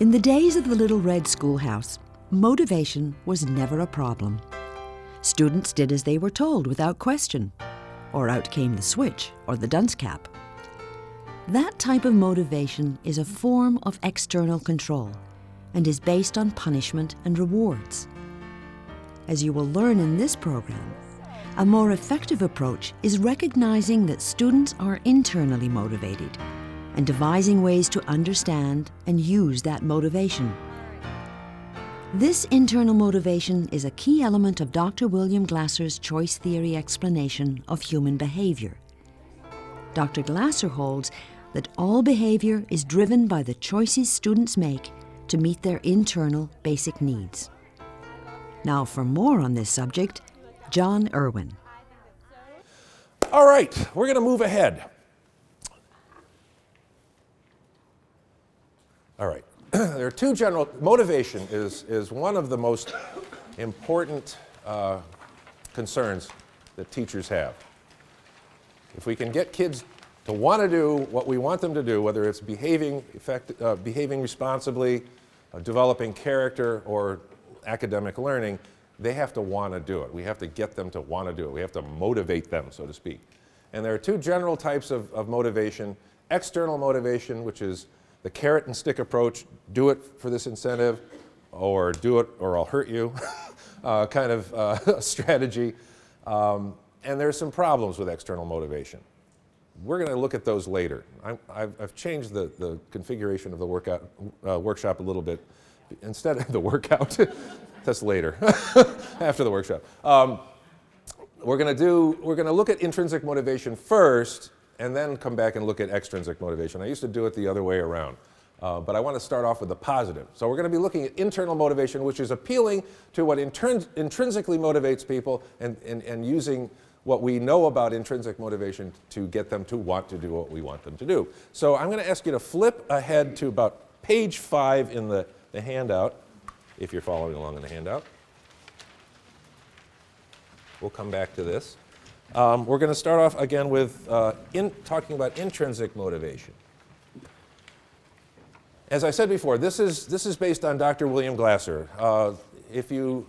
In the days of the Little Red Schoolhouse, motivation was never a problem. Students did as they were told without question, or out came the switch or the dunce cap. That type of motivation is a form of external control and is based on punishment and rewards. As you will learn in this program, a more effective approach is recognizing that students are internally motivated and devising ways to understand and use that motivation. This internal motivation is a key element of Dr. William Glasser's choice theory explanation of human behavior. Dr. Glasser holds that all behavior is driven by the choices students make to meet their internal basic needs. Now for more on this subject, John Erwin. All right, we're going to move ahead. All right, there are two general, motivation is one of the most important concerns that teachers have. If we can get kids to want to do what we want them to do, whether it's behaving responsibly, developing character, or academic learning, they have to want to do it. We have to get them to want to do it. We have to motivate them, so to speak. And there are two general types of motivation. External motivation, which is the carrot and stick approach, do it for this incentive, or do it or I'll hurt you, kind of strategy. And there's some problems with external motivation. We're going to look at those later. I've changed the configuration of the workshop a little bit. Instead of the workout, that's later, after the workshop. We're going to look at intrinsic motivation first, and then come back and look at extrinsic motivation. I used to do it the other way around, but I want to start off with the positive. So we're going to be looking at internal motivation, which is appealing to what intrinsically motivates people and using what we know about intrinsic motivation to get them to want to do what we want them to do. So I'm going to ask you to flip ahead to about page 5 in the handout, if you're following along in the handout. We'll come back to this. We're going to start off again with talking about intrinsic motivation. As I said before, this is based on Dr. William Glasser. If you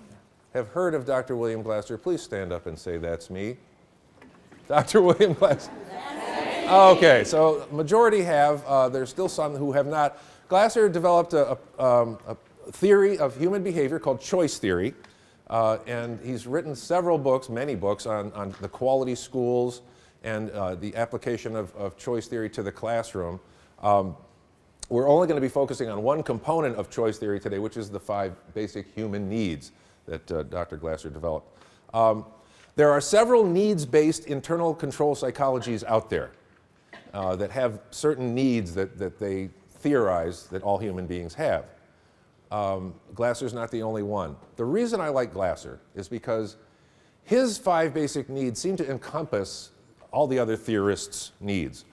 have heard of Dr. William Glasser, please stand up and say, "That's me." Dr. William Glasser. Okay, so majority have. There's still some who have not. Glasser developed a theory of human behavior called choice theory. And he's written several books, many books, on the quality schools and the application of choice theory to the classroom. We're only going to be focusing on one component of choice theory today, which is the 5 basic human needs that Dr. Glasser developed. There are several needs-based internal control psychologies out there that have certain needs that they theorize that all human beings have. Glasser's not the only one. The reason I like Glasser is because his 5 basic needs seem to encompass all the other theorists' needs.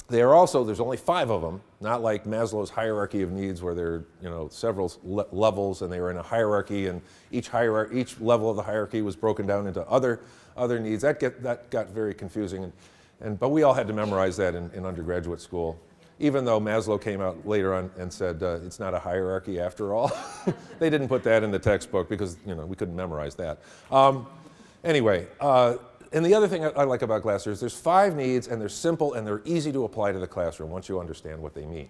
They are also, there's only 5 of them, not like Maslow's hierarchy of needs where there are several levels and they were in a hierarchy, and each level of the hierarchy was broken down into other needs. That got very confusing, but we all had to memorize that in undergraduate school. Even though Maslow came out later on and said it's not a hierarchy after all. They didn't put that in the textbook because we couldn't memorize that. Anyway, and the other thing I like about Glasser is there's 5 needs, and they're simple and they're easy to apply to the classroom once you understand what they mean.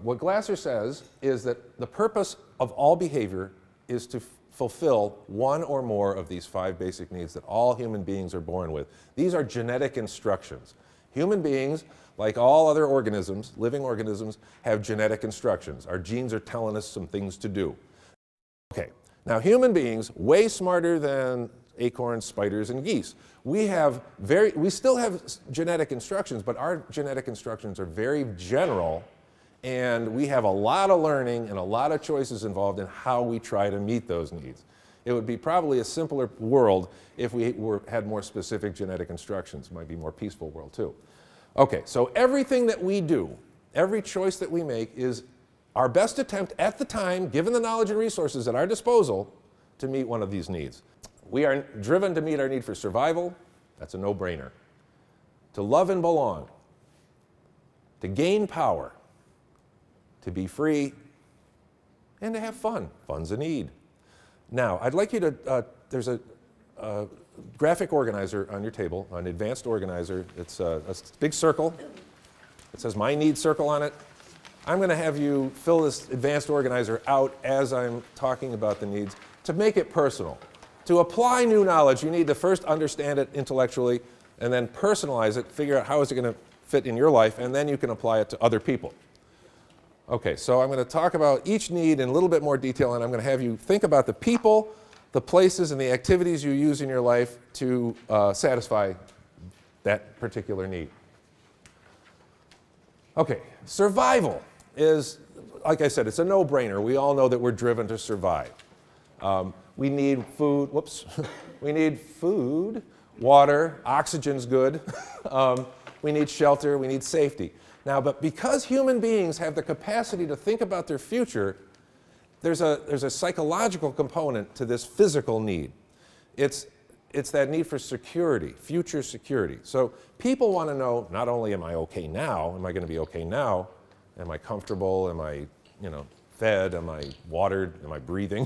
What Glasser says is that the purpose of all behavior is to fulfill one or more of these 5 basic needs that all human beings are born with. These are genetic instructions. Human beings, like all other organisms, living organisms, have genetic instructions. Our genes are telling us some things to do. Okay, now human beings, way smarter than acorns, spiders, and geese. We still have genetic instructions, but our genetic instructions are very general, and we have a lot of learning and a lot of choices involved in how we try to meet those needs. It would be probably a simpler world if we had more specific genetic instructions. It might be a more peaceful world too. Okay, so everything that we do, every choice that we make is our best attempt at the time, given the knowledge and resources at our disposal, to meet one of these needs. We are driven to meet our need for survival. That's a no-brainer. To love and belong. To gain power. to be free, and to have fun. Fun's a need. Now, I'd like you to, there's a graphic organizer on your table, an advanced organizer. It's a big circle. It says My Needs circle on it. I'm going to have you fill this advanced organizer out as I'm talking about the needs to make it personal. To apply new knowledge, you need to first understand it intellectually and then personalize it, figure out how is it going to fit in your life, and then you can apply it to other people. Okay, so I'm going to talk about each need in a little bit more detail, and I'm going to have you think about the people, the places, and the activities you use in your life to satisfy that particular need. Okay, survival is, like I said, it's a no-brainer. We all know that we're driven to survive. We need food, we need food, water, oxygen's good. We need shelter, we need safety. Now, but because human beings have the capacity to think about their future, there's a psychological component to this physical need. It's that need for security, future security. So people want to know, not only am I okay now, am I going to be okay now, am I comfortable, am I, fed, am I watered, am I breathing?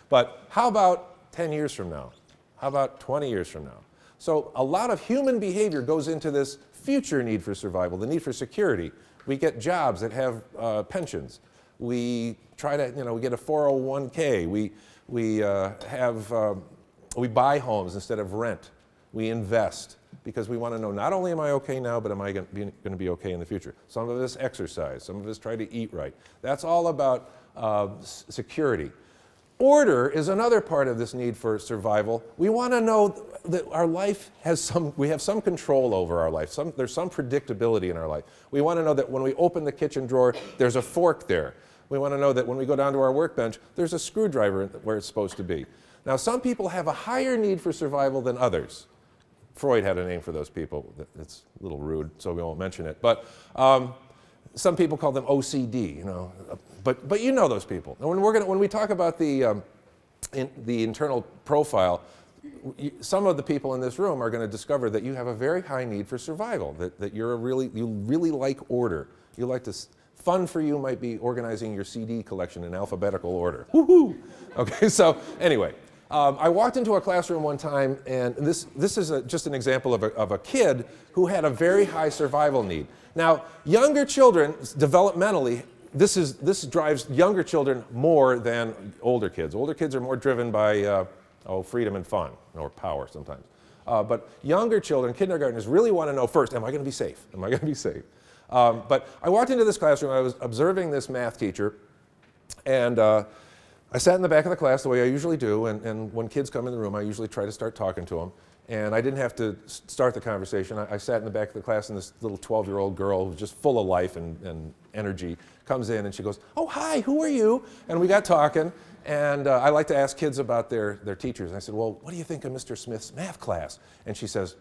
But how about 10 years from now? How about 20 years from now? So a lot of human behavior goes into this future need for survival, the need for security. We get jobs that have pensions. We try to, we get a 401k. We buy homes instead of rent. We invest because we want to know not only am I okay now, but am I going to be okay in the future. Some of us exercise. Some of us try to eat right. That's all about security. Order is another part of this need for survival. We want to know that our life has we have some control over our life. There's some predictability in our life. We want to know that when we open the kitchen drawer, there's a fork there. We want to know that when we go down to our workbench, there's a screwdriver where it's supposed to be. Now, some people have a higher need for survival than others. Freud had a name for those people. It's a little rude, so we won't mention it. But some people call them OCD, But you know those people. And when we talk about the internal profile, some of the people in this room are going to discover that you have a very high need for survival. That you really like order. You like to. Fun for you might be organizing your CD collection in alphabetical order. Woohoo! Okay, so anyway, I walked into a classroom one time, and this is just an example of a kid who had a very high survival need. Now, younger children, developmentally, this drives younger children more than older kids. Older kids are more driven by freedom and fun, or power sometimes. But younger children, kindergartners, really want to know first, am I going to be safe? Am I going to be safe? But I walked into this classroom, I was observing this math teacher, and I sat in the back of the class the way I usually do, and when kids come in the room, I usually try to start talking to them. And I didn't have to start the conversation. I sat in the back of the class, and this little 12-year-old girl who's just full of life and energy comes in, and she goes, "Oh, hi, who are you?" And we got talking, and I like to ask kids about their teachers. And I said, "Well, what do you think of Mr. Smith's math class?" And she says,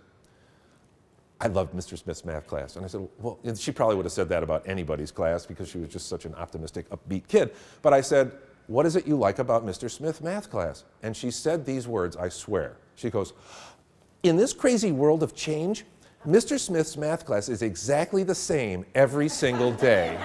"I loved Mr. Smith's math class." And I said, well, and she probably would have said that about anybody's class because she was just such an optimistic, upbeat kid. But I said, "What is it you like about Mr. Smith's math class?" And she said these words, I swear. She goes, "In this crazy world of change, Mr. Smith's math class is exactly the same every single day."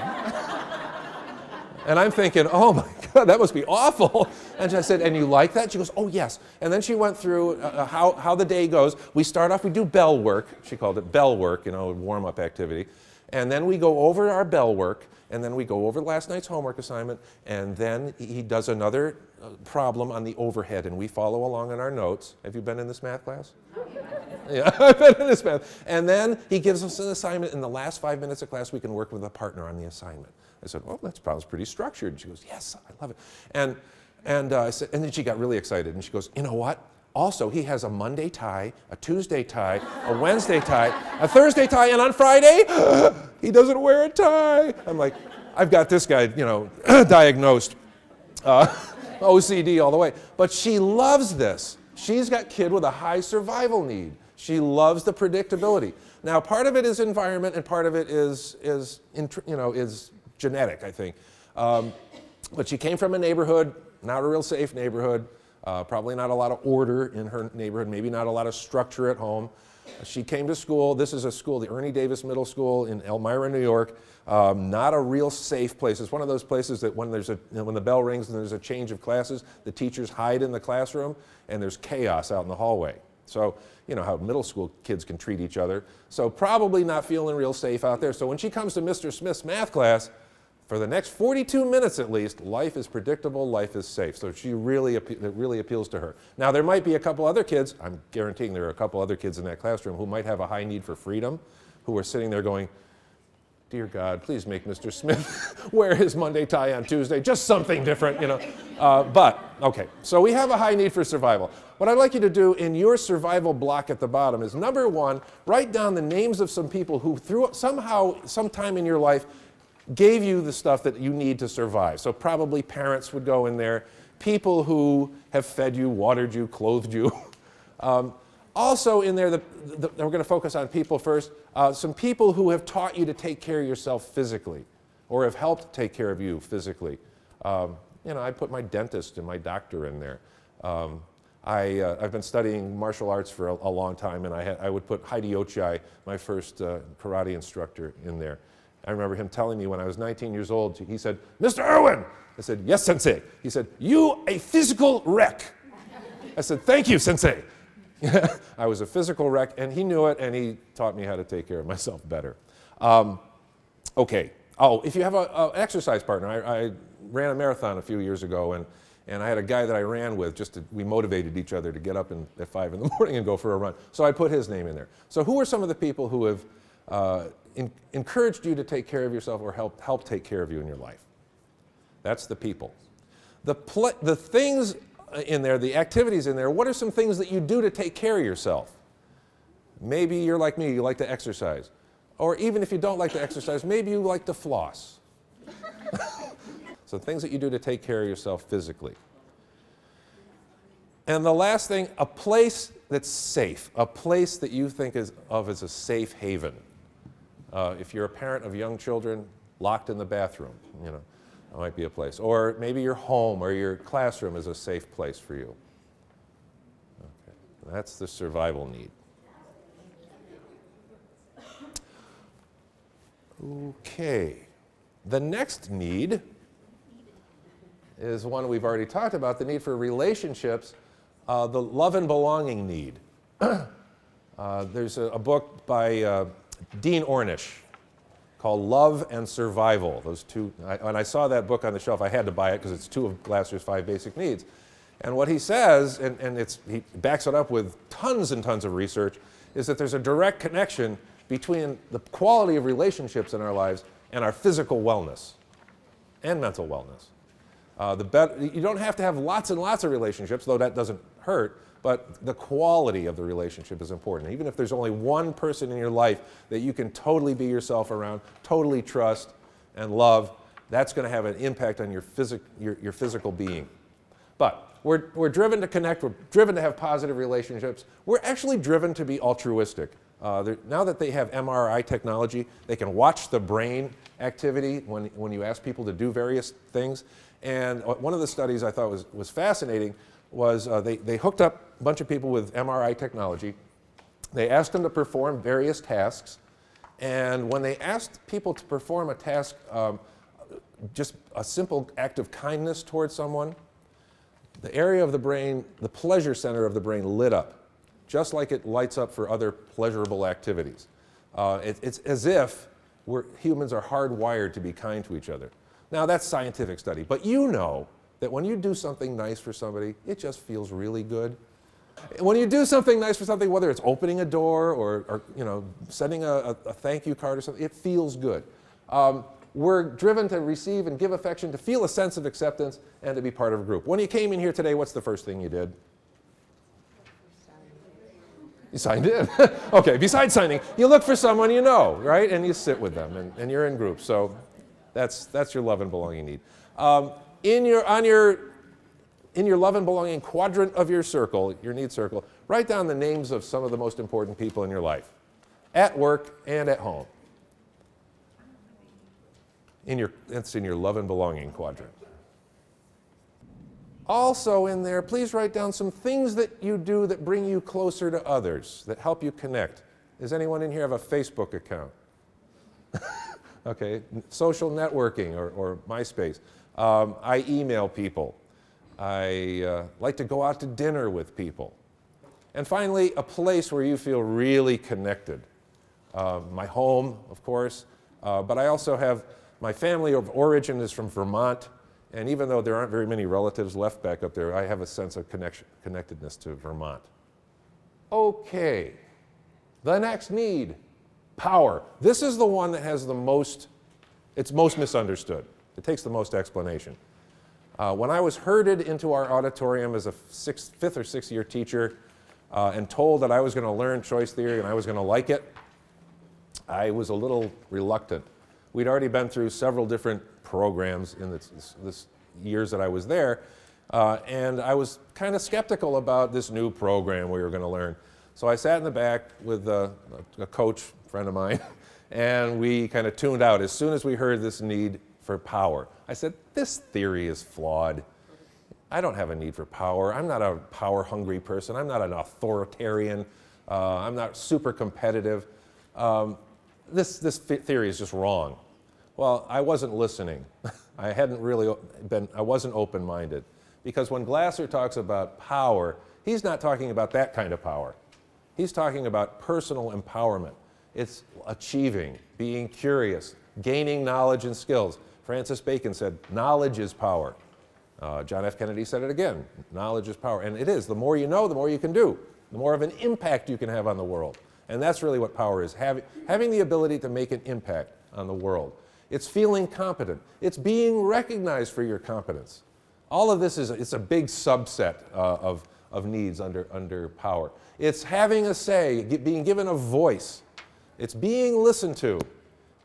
And I'm thinking, oh my God, that must be awful. And I said, "And you like that?" She goes, "Oh, yes." And then she went through how the day goes. We start off, we do bell work. She called it bell work, warm-up activity. And then we go over our bell work, and then we go over last night's homework assignment, and then he does another problem on the overhead, and we follow along in our notes. Have you been in this math class? Yeah, I've been in this math. And then he gives us an assignment. In the last 5 minutes of class, we can work with a partner on the assignment. I said, "Well, that sounds pretty structured." She goes, "Yes, I love it." And I said, and then she got really excited, and she goes, "You know what? Also, he has a Monday tie, a Tuesday tie, a Wednesday tie, a Thursday tie, and on Friday, he doesn't wear a tie." I'm like, I've got this guy, diagnosed. OCD all the way. But she loves this. She's got a kid with a high survival need. She loves the predictability. Now, part of it is environment, and part of it is genetic, I think. But she came from a neighborhood, not a real safe neighborhood, probably not a lot of order in her neighborhood, maybe not a lot of structure at home. She came to school. This is a school, the Ernie Davis Middle School in Elmira, New York. Not a real safe place. It's one of those places that when the bell rings and there's a change of classes, the teachers hide in the classroom and there's chaos out in the hallway. So, you know how middle school kids can treat each other. So probably not feeling real safe out there. So when she comes to Mr. Smith's math class, for the next 42 minutes at least, life is predictable, life is safe. So it really appeals to her. Now there might be a couple other kids, I'm guaranteeing there are a couple other kids in that classroom who might have a high need for freedom, who are sitting there going, dear God, please make Mr. Smith wear his Monday tie on Tuesday, just something different, you know. But, okay, so we have a high need for survival. What I'd like you to do in your survival block at the bottom is, number one, write down the names of some people who sometime in your life, gave you the stuff that you need to survive. So probably parents would go in there, people who have fed you, watered you, clothed you. Also in there, we're going to focus on people first, some people who have taught you to take care of yourself physically or have helped take care of you physically. You know, I put my dentist and my doctor in there. I've been studying martial arts for a long time, and I would put Heidi Ochiai, my first karate instructor, in there. I remember him telling me when I was 19 years old, he said, Mr. Erwin! I said, yes, sensei. He said, you a physical wreck. I said, thank you, sensei. I was a physical wreck, and he knew it, and he taught me how to take care of myself better. Okay. Oh, if you have an exercise partner, I ran a marathon a few years ago, and I had a guy that I ran with, we motivated each other to get up at 5 in the morning and go for a run. So I put his name in there. So who are some of the people who have encouraged you to take care of yourself or help take care of you in your life? That's the people. The things in there, the activities in there, what are some things that you do to take care of yourself? Maybe you're like me, you like to exercise. Or even if you don't like to exercise, maybe you like to floss. So things that you do to take care of yourself physically. And the last thing, a place that's safe, a place that you think of as a safe haven. If you're a parent of young children, locked in the bathroom, you know, that might be a place. Or maybe your home or your classroom is a safe place for you. Okay. That's the survival need. Okay. The next need is one we've already talked about, the need for relationships, the love and belonging need. There's a book by Dean Ornish called Love and Survival. Those two, when I saw that book on the shelf, I had to buy it because it's 2 of Glasser's 5 basic needs. And what he says, and he backs it up with tons and tons of research, is that there's a direct connection between the quality of relationships in our lives and our physical wellness and mental wellness. You don't have to have lots and lots of relationships, though that doesn't hurt, but the quality of the relationship is important. Even if there's only one person in your life that you can totally be yourself around, totally trust and love, that's going to have an impact on your physical being. But we're driven to connect, we're driven to have positive relationships. We're actually driven to be altruistic. Now that they have MRI technology, they can watch the brain activity when you ask people to do various things. And one of the studies I thought was fascinating was they hooked up a bunch of people with MRI technology. They asked them to perform various tasks. And when they asked people to perform a task, just a simple act of kindness towards someone, the area of the brain, the pleasure center of the brain lit up, just like it lights up for other pleasurable activities. It's as if humans are hardwired to be kind to each other. Now, that's scientific study, but you know that when you do something nice for somebody, it just feels really good. When you do something nice for something, whether it's opening a door or you know, sending a thank you card or something, it feels good. We're driven to receive and give affection, to feel a sense of acceptance, and to be part of a group. When you came in here today, what's the first thing you did? You signed in. Okay, besides signing, you look for someone you know, right? And you sit with them, and you're in groups. So that's your love and belonging need. In your love and belonging quadrant of your circle, your need circle, write down the names of some of the most important people in your life, at work and at home. It's in your love and belonging quadrant. Also in there, please write down some things that you do that bring you closer to others, that help you connect. Does anyone in here have a Facebook account? Okay, social networking or MySpace. I email people. I like to go out to dinner with people. And finally, a place where you feel really connected. My home, of course, but I also have, my family of origin is from Vermont, and even though there aren't very many relatives left back up there, I have a sense of connectedness to Vermont. Okay, the next need, power. This is the one that has the most, it's most misunderstood. It takes the most explanation. When I was herded into our auditorium as a fifth or sixth year teacher and told that I was going to learn choice theory and I was going to like it, I was a little reluctant. We'd already been through several different programs in this years that I was there, and I was kind of skeptical about this new program we were going to learn. So I sat in the back with a coach friend of mine, and we kind of tuned out as soon as we heard this need for power. I said, this theory is flawed. I don't have a need for power. I'm not a power-hungry person. I'm not an authoritarian. I'm not super competitive. This theory is just wrong. Well, I wasn't listening. I wasn't open-minded. Because when Glasser talks about power, he's not talking about that kind of power. He's talking about personal empowerment. It's achieving, being curious, gaining knowledge and skills. Francis Bacon said, knowledge is power. John F. Kennedy said it again, knowledge is power. And it is, the more you know, the more you can do, the more of an impact you can have on the world. And that's really what power is, having the ability to make an impact on the world. It's feeling competent. It's being recognized for your competence. All of this it's a big subset of needs under power. It's having a say, being given a voice. It's being listened to,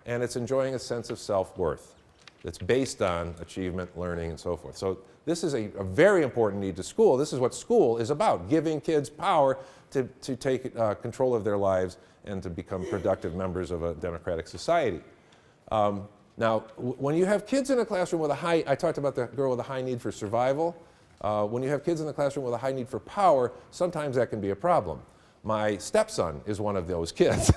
and it's enjoying a sense of self-worth that's based on achievement, learning, and so forth. So this is a very important need to school. This is what school is about, giving kids power to take control of their lives and to become productive members of a democratic society. Now, when you have kids in a classroom with I talked about the girl with a high need for survival. When you have kids in the classroom with a high need for power, sometimes that can be a problem. My stepson is one of those kids.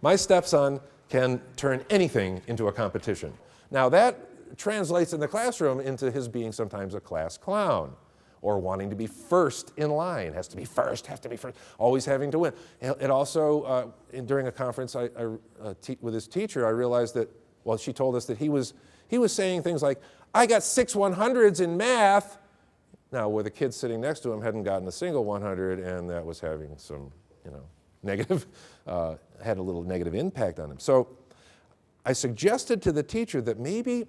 My stepson can turn anything into a competition. Now that translates in the classroom into his being sometimes a class clown or wanting to be first in line, has to be first, always having to win. It also, during a conference with his teacher, I realized that, well, she told us that he was saying things like, I got 6 100s in math. Now, where the kid sitting next to him hadn't gotten a single 100, and that was having some, negative, had a little negative impact on him. So I suggested to the teacher that maybe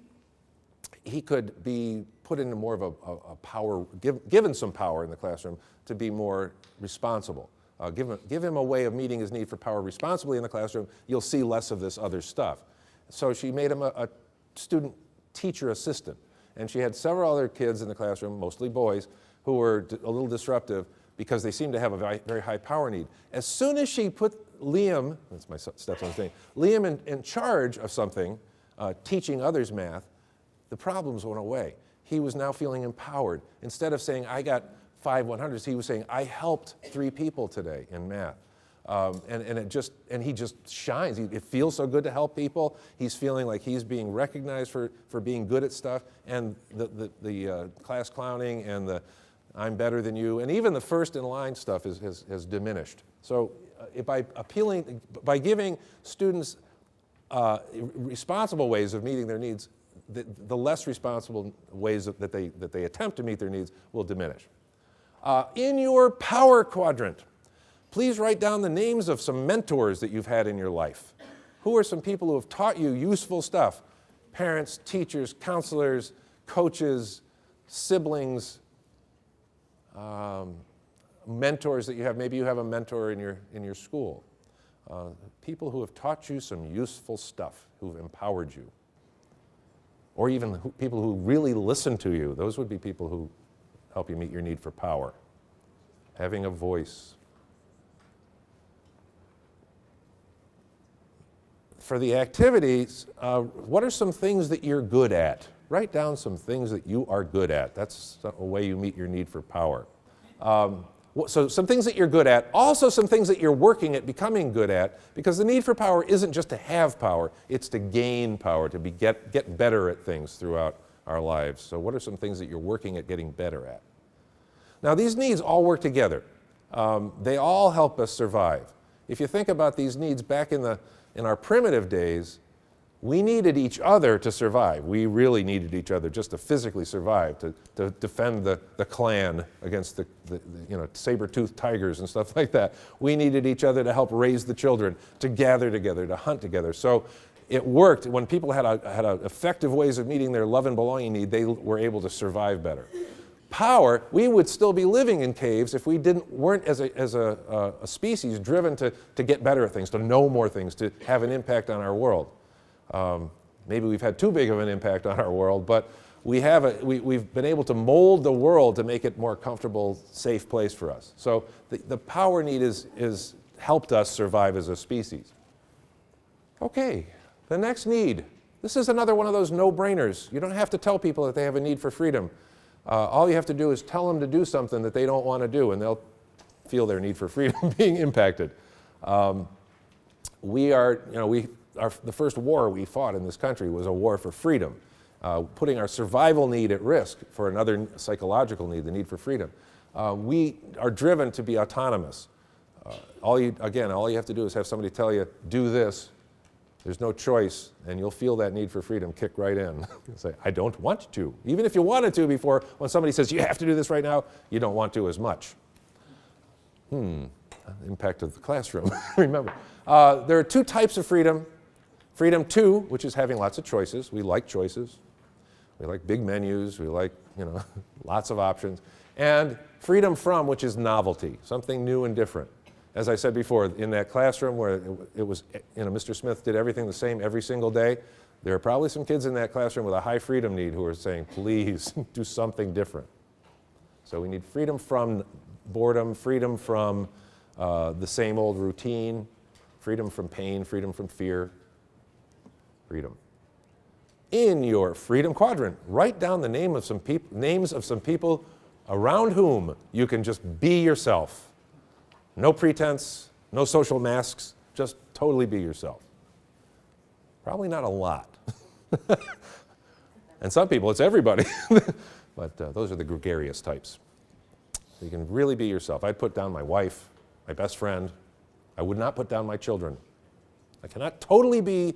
he could be put into more of a power, given some power in the classroom to be more responsible. Give him a way of meeting his need for power responsibly in the classroom. You'll see less of this other stuff. So she made him a student teacher assistant. And she had several other kids in the classroom, mostly boys, who were a little disruptive because they seemed to have a very high power need. As soon as she put Liam, that's my stepson's name, Liam in charge of something, teaching others math, the problems went away. He was now feeling empowered. Instead of saying, I got 5 100s, he was saying, I helped 3 people today in math. And he just shines. It feels so good to help people. He's feeling like he's being recognized for being good at stuff. And the class clowning and the I'm better than you, and even the first in line stuff has diminished. So by giving students responsible ways of meeting their needs, the less responsible ways that they attempt to meet their needs will diminish. In your power quadrant, please write down the names of some mentors that you've had in your life. Who are some people who have taught you useful stuff? Parents, teachers, counselors, coaches, siblings, mentors that you have. Maybe you have a mentor in your school. People who have taught you some useful stuff, who've empowered you. Or even people who really listen to you. Those would be people who help you meet your need for power. Having a voice. For the activities, what are some things that you're good at? Write down some things that you are good at. That's a way you meet your need for power. So some things that you're good at, also some things that you're working at becoming good at, because the need for power isn't just to have power, it's to gain power, to get better at things throughout our lives. So what are some things that you're working at getting better at? Now these needs all work together. They all help us survive. If you think about these needs back in our primitive days, we needed each other to survive. We really needed each other just to physically survive, to defend the clan against the saber-toothed tigers and stuff like that. We needed each other to help raise the children, to gather together, to hunt together. So it worked. When people had effective ways of meeting their love and belonging need, they were able to survive better. Power, we would still be living in caves if we weren't as a species driven to get better at things, to know more things, to have an impact on our world. Maybe we've had too big of an impact on our world, but we've been able to mold the world to make it a more comfortable, safe place for us. So the power need is helped us survive as a species. Okay, the next need. This is another one of those no-brainers. You don't have to tell people that they have a need for freedom. All you have to do is tell them to do something that they don't want to do, and they'll feel their need for freedom being impacted. The first war we fought in this country was a war for freedom, putting our survival need at risk for another psychological need, the need for freedom. We are driven to be autonomous. All you have to do is have somebody tell you, do this. There's no choice, and you'll feel that need for freedom kick right in. You'll say, I don't want to. Even if you wanted to before, when somebody says, you have to do this right now, you don't want to as much. Impact of the classroom, remember. There are two types of freedom. Freedom 2, which is having lots of choices. We like choices. We like big menus. We like, lots of options. And freedom from, which is novelty, something new and different. As I said before, in that classroom where it was, Mr. Smith did everything the same every single day, there are probably some kids in that classroom with a high freedom need who are saying, please do something different. So we need freedom from boredom, freedom from the same old routine, freedom from pain, freedom from fear. Freedom. In your freedom quadrant, write down the names of some people around whom you can just be yourself. No pretense, no social masks, just totally be yourself. Probably not a lot. And some people, it's everybody. But those are the gregarious types. So you can really be yourself. I'd put down my wife, my best friend. I would not put down my children. I cannot totally be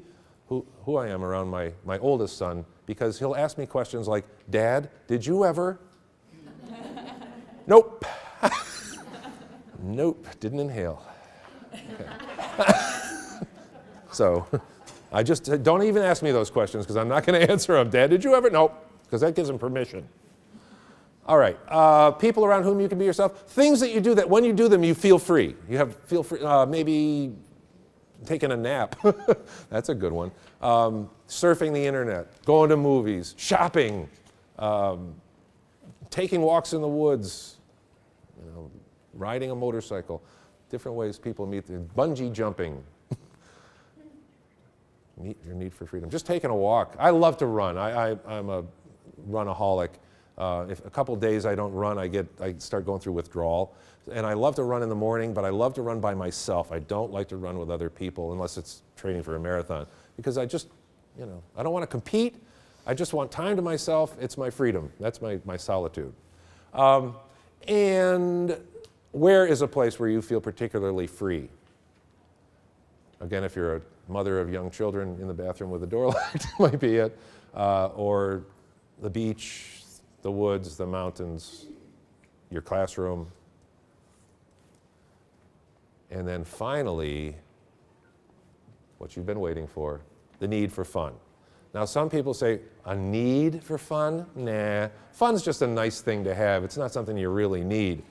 who I am around my oldest son, because he'll ask me questions like, Dad, did you ever? Nope. Nope, didn't inhale. Okay. So I just don't even ask me those questions, because I'm not going to answer them. Dad, did you ever? Nope, because that gives him permission. All right, people around whom you can be yourself. Things that you do that when you do them, you feel free. Feel free, maybe taking a nap. That's a good one. Surfing the internet, going to movies, shopping, taking walks in the woods, riding a motorcycle. Different ways people meet. Bungee jumping. Meet your need for freedom. Just taking a walk. I love to run. I'm a runaholic. If a couple days I don't run, I start going through withdrawal. And I love to run in the morning, but I love to run by myself. I don't like to run with other people unless it's training for a marathon, because I just, I don't want to compete. I just want time to myself. It's my freedom. That's my solitude. And where is a place where you feel particularly free? Again, if you're a mother of young children in the bathroom with the door locked, might be it. Or the beach, the woods, the mountains, your classroom. And then finally, what you've been waiting for, the need for fun. Now some people say, a need for fun? Nah, fun's just a nice thing to have. It's not something you really need.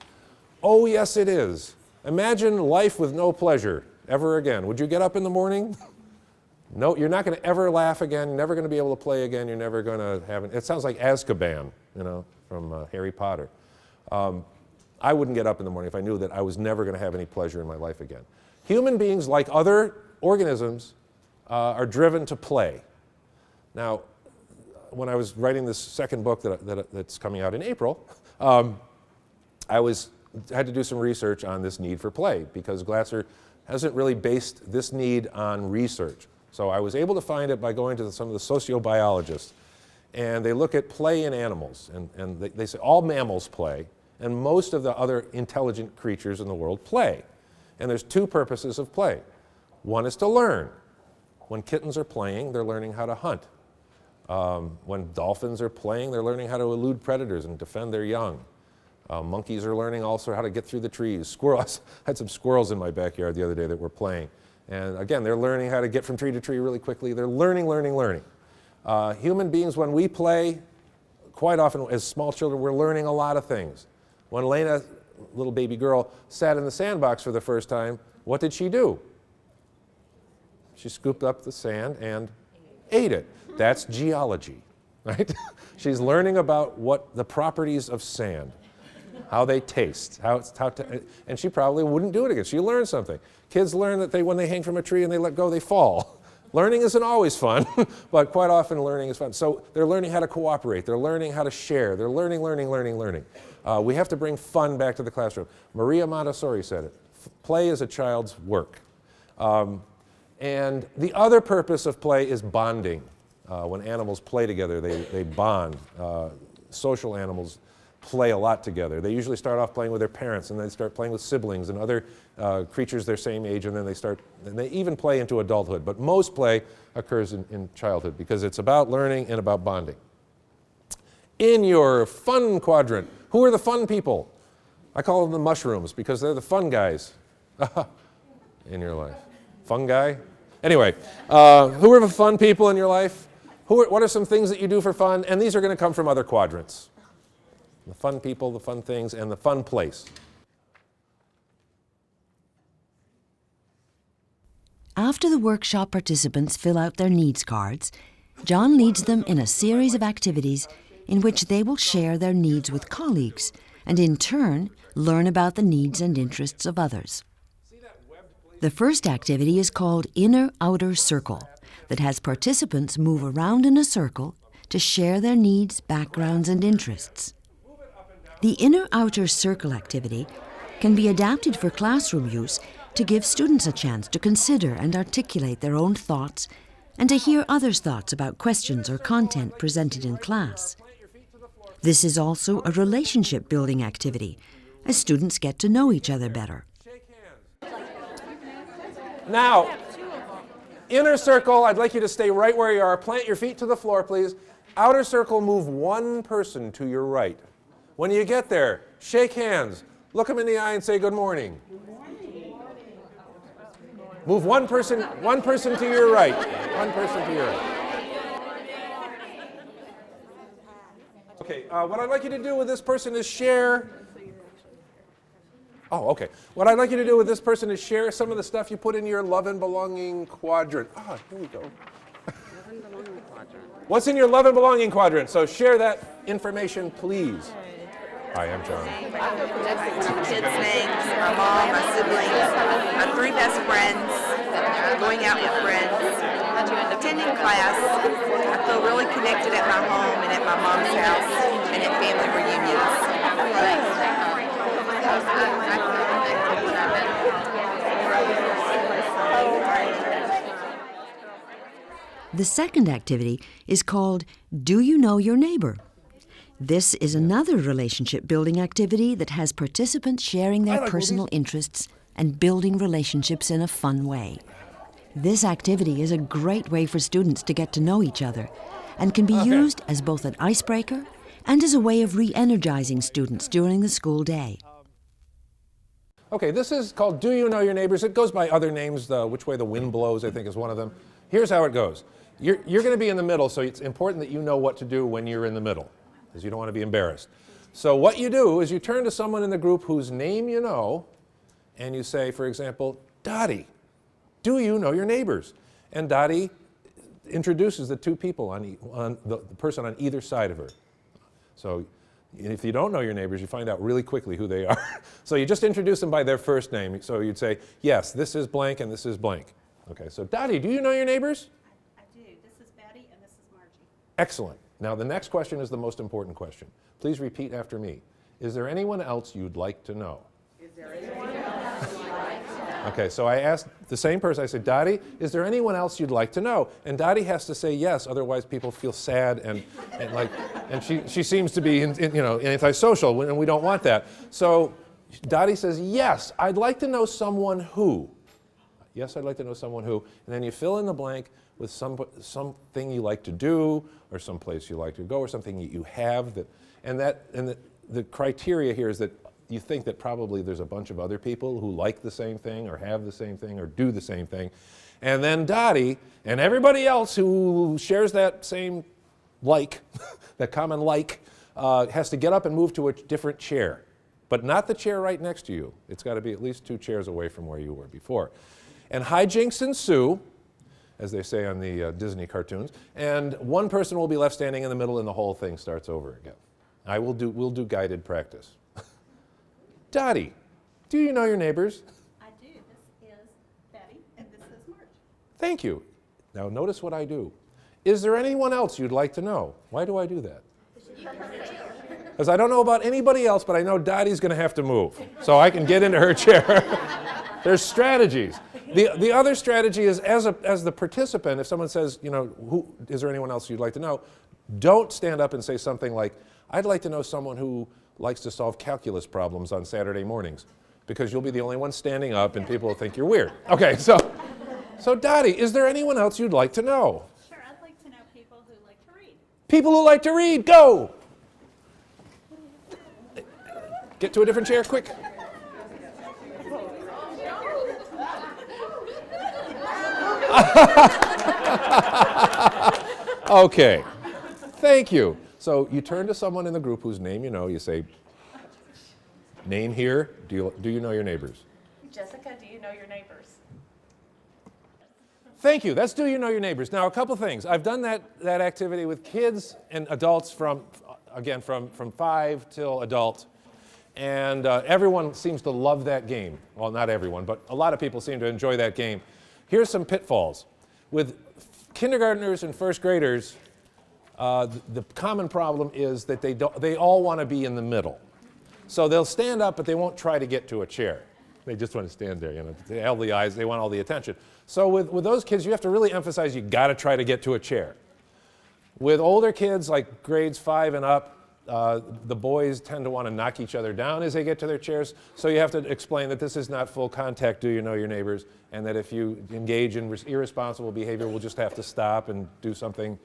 Oh yes it is. Imagine life with no pleasure ever again. Would you get up in the morning? No, you're not going to ever laugh again. You're never going to be able to play again. You're never going to have it sounds like Azkaban, from Harry Potter. I wouldn't get up in the morning if I knew that I was never going to have any pleasure in my life again. Human beings, like other organisms, are driven to play. Now, when I was writing this second book that's coming out in April, I had to do some research on this need for play because Glasser hasn't really based this need on research. So I was able to find it by going to some of the sociobiologists. And they look at play in animals. And they say all mammals play, and most of the other intelligent creatures in the world play. And there's two purposes of play. One is to learn. When kittens are playing, they're learning how to hunt. When dolphins are playing, they're learning how to elude predators and defend their young. Monkeys are learning also how to get through the trees. Squirrels, I had some squirrels in my backyard the other day that were playing. And again, they're learning how to get from tree to tree really quickly. They're learning. Human beings, when we play, quite often as small children, we're learning a lot of things. When Lena, little baby girl, sat in the sandbox for the first time, what did she do? She scooped up the sand and ate it. That's geology, right? She's learning about what the properties of sand, how they taste, and she probably wouldn't do it again. She learned something. Kids learn that when they hang from a tree and they let go, they fall. Learning isn't always fun, but quite often learning is fun. So they're learning how to cooperate. They're learning how to share. They're learning. We have to bring fun back to the classroom. Maria Montessori said it. Play is a child's work. And the other purpose of play is bonding. When animals play together, they bond. Social animals play a lot together. They usually start off playing with their parents, and then they start playing with siblings and other creatures their same age, and then they even play into adulthood. But most play occurs in childhood because it's about learning and about bonding. In your fun quadrant, who are the fun people? I call them the mushrooms because they're the fun guys in your life. Fun guy? Anyway, who are the fun people in your life? What are some things that you do for fun? And these are going to come from other quadrants. The fun people, the fun things, and the fun place. After the workshop participants fill out their needs cards, John leads them in a series of activities in which they will share their needs with colleagues and in turn learn about the needs and interests of others. The first activity is called Inner-Outer Circle, that has participants move around in a circle to share their needs, backgrounds, and interests. The Inner-Outer Circle activity can be adapted for classroom use to give students a chance to consider and articulate their own thoughts and to hear others' thoughts about questions or content presented in class. This is also a relationship-building activity, as students get to know each other better. Now, inner circle, I'd like you to stay right where you are. Plant your feet to the floor, please. Outer circle, move one person to your right. When you get there, shake hands. Look them in the eye and say good morning. Good morning. Move one person to your right. One person to your right. Okay, what I'd like you to do with this person is share. Oh, okay. What I'd like you to do with this person is share some of the stuff you put in your love and belonging quadrant. Ah, here we go. Love and belonging quadrant. What's in your love and belonging quadrant? So share that information, please. Hi, I'm John. Kids' names, my mom, my siblings, my 3 best friends, going out with friends, attending class. I feel really connected at my home and at my mom's house and at family reunions. The second activity is called Do You Know Your Neighbor? This is another relationship-building activity that has participants sharing their personal interests and building relationships in a fun way. This activity is a great way for students to get to know each other and can be used as both an icebreaker and as a way of re-energizing students during the school day. Okay, this is called Do You Know Your Neighbors? It goes by other names. Which Way the Wind Blows, I think, is one of them. Here's how it goes. You're going to be in the middle, so it's important that you know what to do when you're in the middle, because you don't want to be embarrassed. So what you do is you turn to someone in the group whose name you know, and you say, for example, Dottie, do you know your neighbors? And Dottie introduces the two people on the person on either side of her. So if you don't know your neighbors, you find out really quickly who they are. So you just introduce them by their first name. So you'd say, yes, this is blank and this is blank. Okay, so Dottie, do you know your neighbors? I do. This is Betty and this is Margie. Excellent. Now, the next question is the most important question. Please repeat after me. Is there anyone else you'd like to know? Is there anyone else you'd like to know? Okay, so I asked the same person, I said, Dottie, is there anyone else you'd like to know? And Dottie has to say yes, otherwise people feel sad and she seems to be antisocial, and we don't want that. So Dottie says, yes, I'd like to know someone who. Yes, I'd like to know someone who. And then you fill in the blank with something you like to do, or some place you like to go, or something that you have. The criteria here is that you think that probably there's a bunch of other people who like the same thing, or have the same thing, or do the same thing. And then Dottie and everybody else who shares that same like, that common like, has to get up and move to a different chair. But not the chair right next to you. It's got to be at least 2 chairs away from where you were before. And hijinks ensue, as they say on the Disney cartoons, and one person will be left standing in the middle and the whole thing starts over again. We'll do guided practice. Dottie, do you know your neighbors? I do. This is Betty, and this is Marge. Thank you. Now notice what I do. Is there anyone else you'd like to know? Why do I do that? Because I don't know about anybody else, but I know Dottie's going to have to move, so I can get into her chair. There's strategies. The other strategy is, as the participant, if someone says, is there anyone else you'd like to know, don't stand up and say something like, I'd like to know someone who likes to solve calculus problems on Saturday mornings, because you'll be the only one standing up and people will think you're weird. Okay, so Dottie, is there anyone else you'd like to know? Sure, I'd like to know people who like to read. People who like to read, go! Get to a different chair, quick. Okay, thank you. So you turn to someone in the group whose name you know, you say, name here, do you know your neighbors? Jessica, do you know your neighbors? Thank you, that's do you know your neighbors. Now a couple things. I've done that activity with kids and adults from 5 till adult. And everyone seems to love that game. Well, not everyone, but a lot of people seem to enjoy that game. Here's some pitfalls. With kindergartners and first graders, the common problem is that they all want to be in the middle. So they'll stand up, but they won't try to get to a chair. They just want to stand there, They have the eyes, they want all the attention. So with those kids, you have to really emphasize you got to try to get to a chair. With older kids, like grades 5 and up, the boys tend to want to knock each other down as they get to their chairs, so you have to explain that this is not full contact, do you know your neighbors, and that if you engage in irresponsible behavior, we'll just have to stop and do something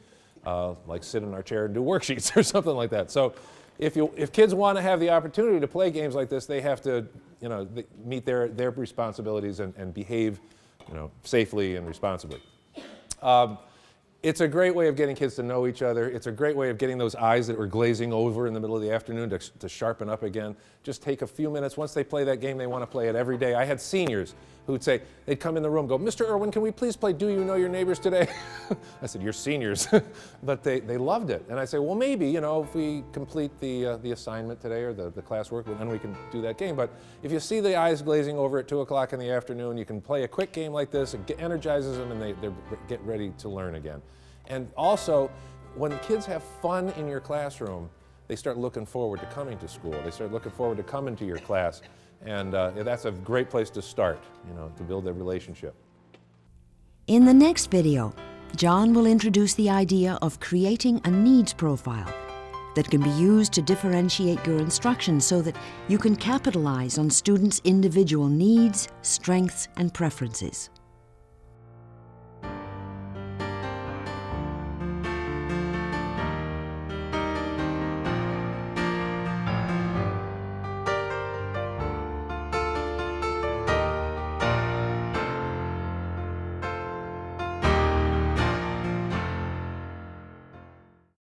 like sit in our chair and do worksheets or something like that. So if kids want to have the opportunity to play games like this, they have to meet their responsibilities and behave safely and responsibly. It's a great way of getting kids to know each other. It's a great way of getting those eyes that were glazing over in the middle of the afternoon to sharpen up again. Just take a few minutes. Once they play that game, they want to play it every day. I had seniors who'd say, they'd come in the room, go, Mr. Erwin, can we please play Do You Know Your Neighbors today? I said, you're seniors. But they loved it. And I say, well, maybe, if we complete the assignment today or the classwork, then we can do that game. But if you see the eyes glazing over at 2 o'clock in the afternoon, you can play a quick game like this. It energizes them, and they get ready to learn again. And also, when kids have fun in your classroom, they start looking forward to coming to school. They start looking forward to coming to your class. And that's a great place to start, to build a relationship. In the next video, John will introduce the idea of creating a needs profile that can be used to differentiate your instruction so that you can capitalize on students' individual needs, strengths, and preferences.